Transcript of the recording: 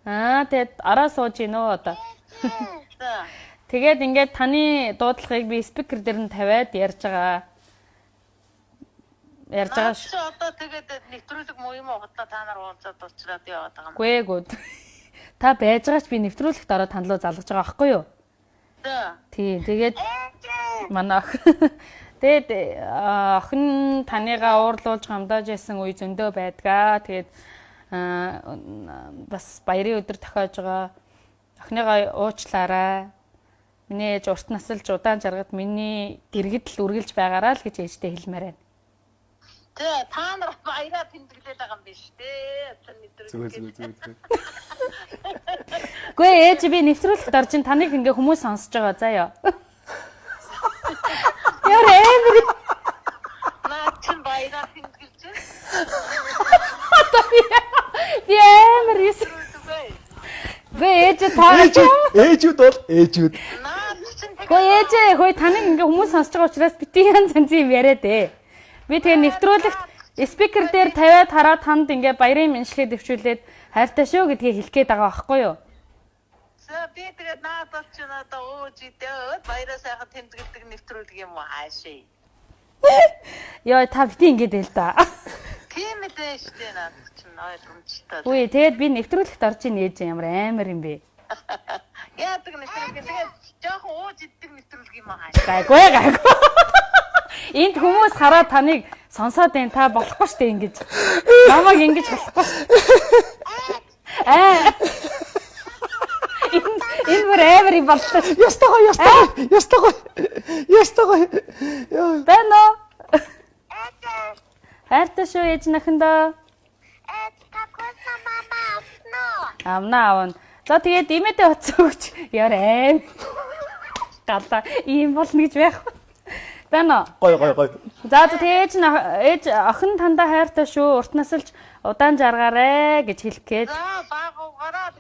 Тэгээд араа сууж гин үү одоо. Тэгээд ингээд таны дуудлагыг би спикер дээр нь тавиад ярьж байгаа. Наач одоо тэгээд нэвтрүүлэг муу юм уу та нар уулзаад уучраад яваад байгаа юм. Гүйгүүд. Та байж байгаач би нэвтрүүлэгт ороод тань руу залгаж байгаа байхгүй юу? Тийм. Тэгээд манай тэгээд охин таныгаа уурлуулж гамдааж ясан үе зөндөө байдгаа. Тэгээд бас баярын өдөр тохиож байгаа. Охиныгаа уучлаарай. Миний ээж урт насалж удаан жаргад миний дэргэд л үргэлж байгаараа л гэж ээжтэй хэлмээр байна. Та нар баяраа тэмдэглээд байгаа юм биш үү? Зүгээр. Гүй ээж би нэвтрүүлэгт орж ин таныг ингээ хүмүүс сонсож байгаа заяа. Яа эмэр. Наа чин баяраа тэмдэглэж байна. Би эмэр юус. Гүй ээж таа. Ээжүүд бол ээжүүд. Гүй ээж хөөе таныг ингээ хүмүүс сонсож байгаа учраас бити янз янзын юм яриад ээ. Би тэгээ нэвтрүүлэгт спикер дээр тавиад хараад танд ингээ баярын мэндшлэгээ дэвшүүлээд хайртай шүү гэдгийг хэлэх гээд байгаа байхгүй юу? Би тэгээд надад ч надаа өөж идээд баяраа сайхан тэмдэглэдэг нэвтрүүлэг юм уу хаашаа. Яа та бити ингээд байл та. Тийм ээ штэ надад ч ойлгомжтой. Үгүй тэгээд би нэвтрүүлэгт орж ийн ээж ямар амар юм бэ? Яадаг нэвтрүүлэг тэгээд жоохон өөж иддэг нэвтрүүлэг юм аа хаашаа. Гайгүй. Энд хүмүүс хараад таныг сонсоод байна. Та болохгүй штэ ингэж. Намайг ингэж болохгүй. Энэ бүр амар юм боллоо. Ястагой. Бэнэ. Хайртай шүү ээж нөхөндөө. Амнаа авна. За тэгээд имэдэ уцаагч. Яар аим. Галаа ийм болно гэж байх. Бэнэ. Гой. За тэгээд ээж охин тандаа хайртай шүү. Урт насалж удаан жаргаарэ гэж хэлэх гээд. За баагаараа